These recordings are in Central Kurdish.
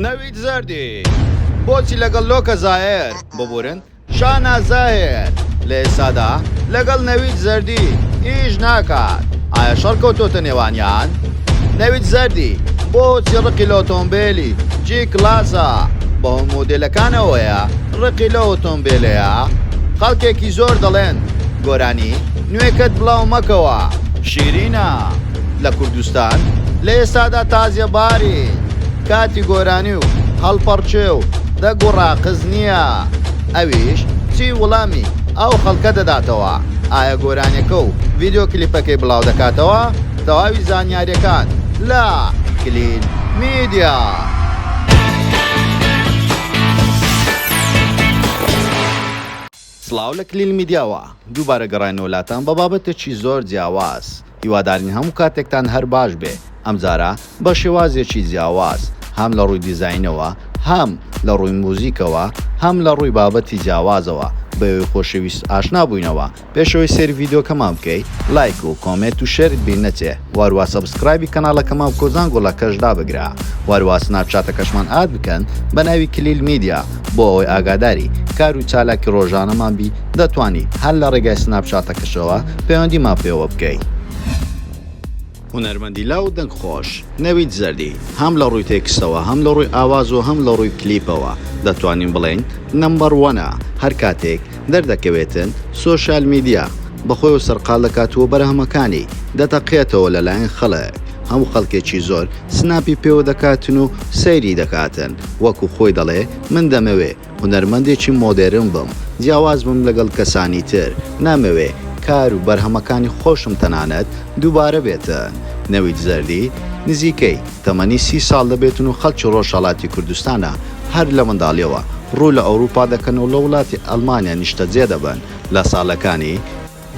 نەوید زەردی بۆچی لەگەڵ لۆکە زاهێر ببورن شانە زاهێر لە ئێستادا لەگەڵ نەوید زەردی ئیش ناکات ئایا شەڕکەوتۆتە نێوانیان نەوید زەردی بۆچی ڕقی لە ئۆتۆمبیلی جی کلاسە بە هەموو مۆدێلەکانەوەیە ڕقی لە ئۆتۆمبیلەیە خەڵکێکی زۆر دەڵێن گۆرانی نوێکت بڵاو مەکەوە شیرینە لە کوردستان لە ئێستادا تازیەباری کاتی گۆرانی و هەڵپەڕچێ و دەگوڕاقز نییە ئەویش چی وەڵامی ئەو خەڵکە دەداتەوە ئایا گۆرانیەکە و ڤیددیۆ کلیپەکەی بڵاو دەکاتەوە تەواوی زانیاریەکان لە کلین میدیا. سڵاو لە کلیل میدیاوە دووبارە گەڕای وڵاتان بە بابەتێکی زۆر جیاواز هیوادارین هەموو کاتێکتان هەر باش بێ ئەم جارە بە شێوازێکی جیاواز هەم لە ڕووی دیزاینەوە هەم لە ڕووی موزیکەوە هەم لە ڕووی بابەتی جیاوازەوە بەوەی خۆشەویست ئاشنا بووینەوە پێشەوەی سێر ڤیددیۆکەمان بکەیت لایک و کۆمنت و شێرت بیر نەچێ وارووا سەبسکرایبی کەناڵەکەمان بکۆ گۆڵەکەشدا بگرە وارووا سناپچاتەکەشمان ئاد بکەن بە ناوی کلیل میدیا بۆ ئەوەی ئاگاداری کار و چالاکی ڕۆژانەمان بی دەتوانی هەر لە ڕێگای سناپچاتەکەشەوە پەیوەندیمان پێوە بکەیت. هونەرمەندی لاو دەنگ خۆش نەوید زەردی هەم لە ڕووی تێکستەوە هەم لە ڕووی ئاواز و هەم لە ڕووی کلیپەوە دەتوانین بڵێن نمبەر وەنە هەر کاتێک دەردەکەوێتن سۆشال میدیا بەخۆی و سەرقال دەکاتوە بەرهەمەکانی دەتەقێتەوە لەلایەن خەڵک هەموو خەڵکێکی زۆر سناپی پێوە دەکاتن و سەیری دەکاتن وەکو خۆی دەڵێ من دەمەوێ هونەرمەندێکی مۆدێرن بم جیاواز بم لەگەڵ کەسانی تر نامەوێ کار و بەرهەمەکانی خۆشم تەنانەت دووبارە بێتن. نەوید زەردی نزیکەی تەمەنی 30 ساڵ دەبێتن و خەڵکی ڕۆژهەڵاتی کوردستانە هەر لە منداڵیەوە ڕوو لە ئەوروپا دەکەن و لە وڵاتی ئەڵمانیا نیشتەجێ دەبن لە ساڵەکانی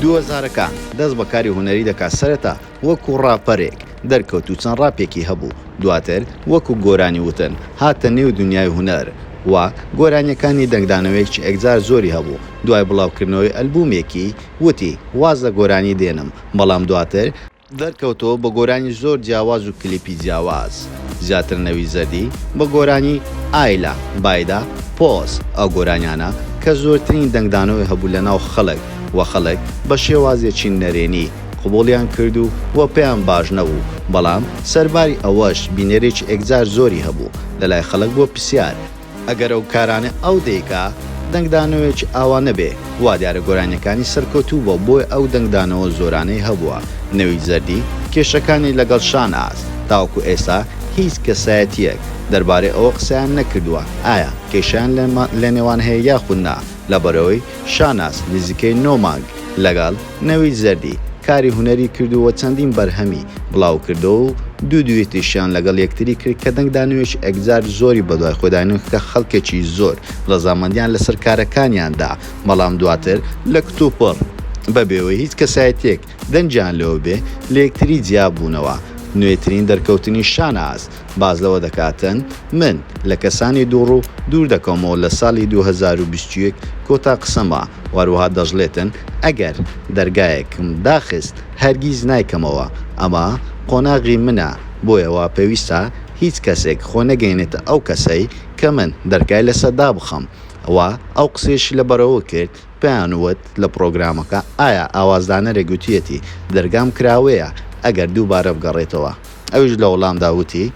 2000ەکان دەست بەکاری هونەری دەکات سەرەتا وەکو ڕاپەرێک دەرکەوت و چەند ڕاپێکی هەبوو دواتر وەکو گۆرانی وتن هاتە نێو دنیای هونەر و گۆرانیەکانی دەنگدانەوەیەکی ئەگزار زۆری هەبوو دوای بڵاوکردنەوەی ئەلبومێکی وتی واز لە گۆرانی دێنم بەڵام دواتر دەرکەوتەوە بە گۆرانی زۆر جیاواز و کلیپی جیاواز زیاتر نەوید زەردی بە گۆرانی ئایلا بایدا پۆس ئەو گۆرانیانە کە زۆرترین دەنگدانەوەی هەبوو لە ناو خەڵک و خەڵک بە شێوازێکی نەرێنی قبوڵیان کرد و وە پێیان باش نەبوو بەڵام سەرباری ئەوەش بینەرێکی ئەگزار زۆری هەبوو لەلای خەڵک بۆ پرسیار ئەگەر ئەو کارانە ئەو دەیکا دەنگدانەوەیەکی ئاوا نەبێ وا دیارە گۆرانیەکانی سەرکەوتوو بۆ بۆی ئەو دەنگدانەوە زۆرانەی هەبووە. نەوید زەردی کێشەکانی لەگەڵ شان ئاست تاوەکو ئێستا هیچ کەسایەتیەک دەربارەی ئەوە قسەیان نەکردووە ئایا کێشیان لە نێوان هەیە یاخود نا لەبەرەوەی شاناس نزیکەی 9 مانگ لەگەڵ نەوید زەردی کاری هونەری کردووە چەندین بەرهەمی بڵاو کردەوە و دوویتیشیان لەگەڵ یەکتری کرد کە دەنگدانوێش ئەگزار زۆری بەدوای خۆدانن کە خەڵکێکی زۆر ڕەزامەندیان لەسەر کارەکانیاندا بەڵام دواتر لە کتوپڕ بەبێەوەی هیچ کەسایەتێک دەنجیان لەوە بێ لە یەکتری جیاببوونەوە. نوێترین دەرکەوتنی شاناز باز لەوە دەکاتن من لە کەسانی دووڕوو دوور دەکەمەوە لە ساڵی 2021 کۆتا قسەمە واروها دەژڵێتن ئەگەر دەرگایەکم داخست هەرگیز نایکەمەوە ئەمە قۆناغی منە بۆیەوە پێویستە هیچ کەسێک خۆ نەگەینێتە ئەو کەسەی کە من دەرگای لەسەردا بخەم ئەوە ئەو قسێشی لەبەرەوە کرد پێیانوت لە پرۆگرامەکە ئایا ئاوازدانەرێک گوتویەتی دەرگام کراوەیە ئەگەر دووبارە بگەڕێتەوە ئەوش لە وەڵامدا وتی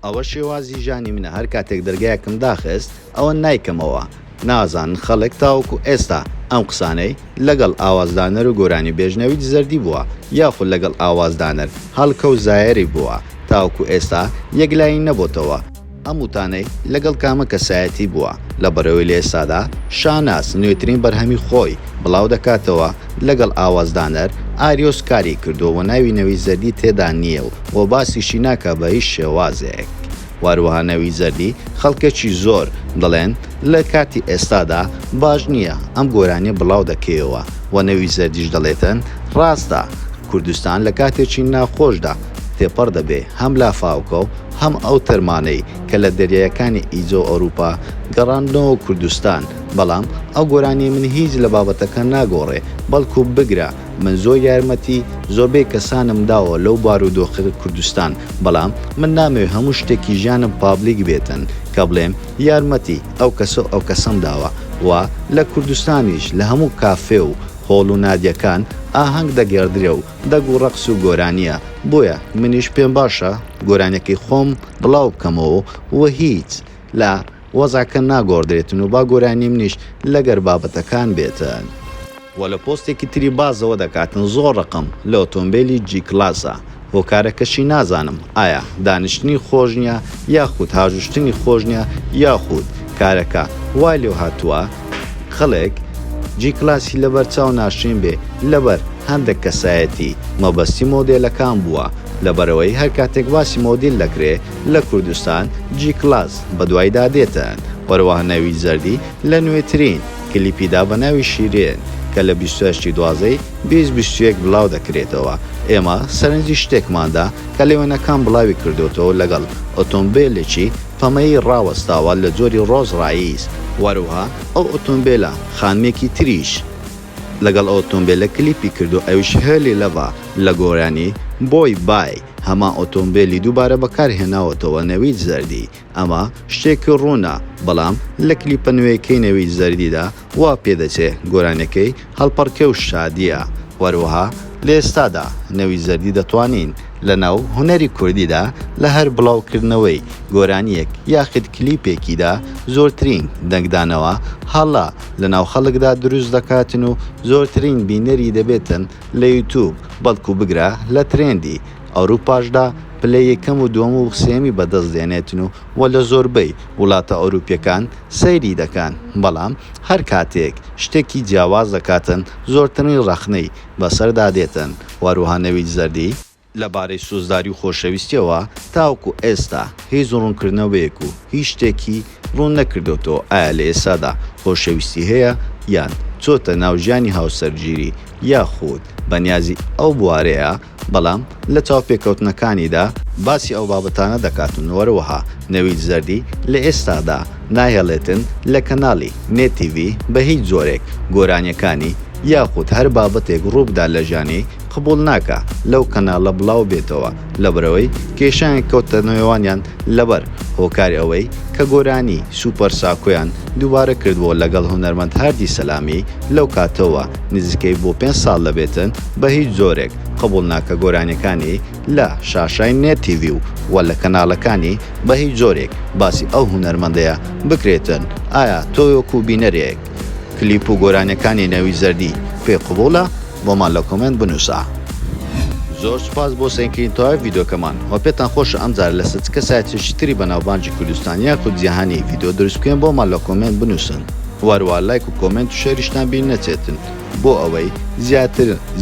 ئەوە شێوازی ژانی منە هەر کاتێک دەرگایەکم داخست ئەوە نایکەمەوە نازانن خەڵک تاوەکو ئێستا ئەم قسانەی لەگەڵ ئاوازدانەر و گۆرانی بێژنەوید زەردی بووە یاخود لەگەڵ ئاوازدانەر هەڵکە و زایری بووە تاوەکو ئێستا یەکلایی نەبووتەوە ئەم وتانەی لەگەڵ کامە کەسایەتی بووە لە بەرەوەی لە ئێستادا شاناس نوێترین بەرهەمی خۆی بڵاو دەکاتەوە لەگەڵ ئاوازدانەر ئاریۆس کاری کردووە ناوی نەوید زەردی تێدا نییە و باسیشی ناکە بە هیچ شێوازێک. واروها نەوید زەردی خەڵکێکی زۆر دەڵێن لە کاتی ئێستادا باش نییە ئەم گۆرانیە بڵاو دەکەیەوە و نەوید زەردیش دەڵێتن ڕاستە کوردستان لە کاتێکی ناخۆشدا تێپەڕ دەبێ هەم لافاوکە و هەم ئەو تەرمانەی کە لە دەریایەکانی ئیجۆ ئەوروپا گەڕاندنەوە کوردستان بەڵام ئەو گۆرانی من هیچ لە بابەتەکە ناگۆڕێ بەڵکو بگرە من زۆر یارمەتی زۆربەی کەسانم داوە لەو بارودۆخی کوردستان بەڵام من نامەوێت هەموو شتێکی ژیانم پابلیک بێتن کە بڵێم یارمەتی ئەو کەسە ئەو کەسم داوە و لە کوردستانیش لە هەموو کافێ و هۆڵ و نادیەکان ئاهەنگ دەگێڕدرێ و دەگ و ڕەقس و گۆرانیە بۆیە منیش پێم باشە گۆرانیەکەی خۆم بڵاو بکەمەوە و هیچ لە وەزاکە ناگۆڕدرێتن و با گۆرانی منیش لەگەر بابەتەکان بێتن وە لە پۆستێکی تری بازەوە دەکاتن زۆر ڕقم لە ئۆتۆمبیلی جی کلاسە هۆکارەکەشی نازانم ئایا دانیشتنی خۆش نییە یاخود هاژوشتنی خۆش نییە یاخود کارەکە وای لێو هاتووە خەڵک جی کلاسی لەبەر چاو ناشرین بێ لەبەر هەندێک کەسایەتی مەبەستی مۆدێلەکان بووە لەبەرەوەی هەر کاتێک باسی مۆدیل دەکرێ لە کوردستان جی کلاس بە دوایدا دێتن وەروەها ناوی زەردی لە نوێترین کلیپیدا بە ناوی شیرێن کە لە 28/12 2021 بڵاو دەکرێتەوە ئێمە سەرنجی شتێکماندا کە لێوێنەکان بڵاوی کردوتەوە لەگەڵ ئۆتۆمبیلێکی پەمەی ڕاوەستاوە لە جۆری ڕۆژ ڕاییز وەروها ئەو ئۆتۆمبیلە خانمێکی تریش لەگەڵ ئۆتۆمبیلە کلیپی کردو ئەوش هەلی لەڤ لە گۆرانی بۆی بای هەما ئۆتۆمبیلی دووبارە بەکارهێناوەتەوە نەوید زەردی ئەمە شتێکی ڕوونە بەڵام لە کلیپە نوێیەکەی نەوید زەردیدا وا پێدەچێ گۆرانەکەی هەڵپەڕکە و شادیە وەروەها لە ئێستادا نەوید زەردی دەتوانین لە ناو هونەری کوردیدا لە هەر بڵاوکردنەوەی گۆرانیەک یاخد کلیپێکیدا زۆرترین دەنگدانەوە هەڵا لە ناو خەڵکدا دروست دەکاتن و زۆرترین بینەری دەبێتن لە یوتیوب بەڵکو بگرە لە ترێندی ئەوروپاشدا پلە یەکەم و دووەم و سێمی بەدەست دێنێتن و وە لە زۆربەی وڵاتە ئەوروپیەکان سەیری دەکەن بەڵام هەر کاتێک شتێکی جیاواز دەکاتن زۆرترین ڕەخنەی بەسەردا دێتن وەروەها نەوید زەردی لەبارەی سوزداری و خۆشەویستیەوە تاوکو ئێستا هیچ ڕوونکردنەوەیەک و هیچ شتێکی ڕوون نەکردوتەوە ئایا لە ئێستادا خۆشەویستی هەیە یان چۆتە ناوژیانی هاوسەرگیری یاخود بەنیازی ئەو بوارەیە بەڵام لە چاوپێکەوتنەکانیدا باسی ئەو بابەتانە دەکاتن وەروەها نەوید زەردی لە ئێستادا ناهێڵێتن لە کەناڵی نێتیڤ بە هیچ جۆرێک گۆرانیەکانی یاخود هەر بابەتێک ڕووبدا لە ژیانی قبول ناکە لەو کەناڵە بڵاو بێتەوە لەبەرەوەی کێشانی کەوتەنەوەیانیان لەبەر هۆکاری ئەوەی کە گۆرانی سوپەر ساکۆیان دووبارە کردووە لەگەڵ هونەرمەند هاردی سەلامی لەو کاتەوە نزیکەی بۆ 5 ساڵ دەبێتن بە هیچ جۆرێک قبول ناکە گۆرانیەکانی لە شاشای نێتیڤ و لە کەناڵەکانی بە هیچ جۆرێک باسی ئەو هونەرمەندەیە بکرێتن ئایا تۆ وەکو بینەرێک کلیپ و گۆرانیەکانی نەوید زەردی پێ قبوڵە بۆمان لە کۆمنت بنووسە زۆر سوپاس بۆ سەرکردنی تەواوی ڤیدۆکەمان و پێتان خۆشە ئەمجار لە سەر کەسایەتیشی تری بەناوبانگی کوردستان یاخود جیهانی ڤیدۆ دروست بکەین بۆمان لە کۆمنت بنووسن وەروە لایک و کۆمنت و شێریشتان بیر نەچێتن بۆ ئەوەی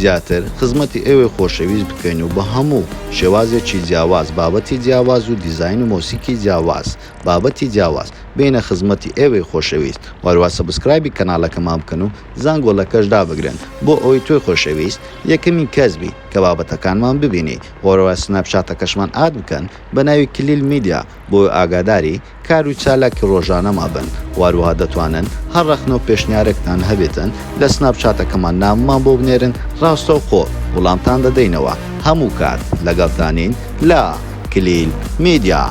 زیاتر خزمەتی ئێوەی خۆشەویست بکەین و بە هەموو شێوازێکی جیاواز بابەتی جیاواز و دیزاین و مۆسیقی جیاواز بابەتی جیاواز بینە خزمەتی ئێوەی خۆشەویست وەروە سەبسکرایبی کەناڵەکەمان بکەن و زانگۆڵەکەش دابگرن بۆ ئەوەی تۆی خۆشەویست یەکەمین کەسبی کە بابەتەکانمان ببینی وەروە سناپشاتەکەشمان ئاد بکەن بە ناوی کلیل میدیا بۆ ئاگاداری کار و چالاکی ڕۆژانەما بن وەروەها دەتوانن هەر ڕەخنە و پێشنیارێکتان هەبێتن لە سناپشاتەکەمان ناممان بۆ بنێرن ڕاستە و خۆ وڵامتان دەدەینەوە هەموو کات لەگەڵتانین لە کلیل میدیا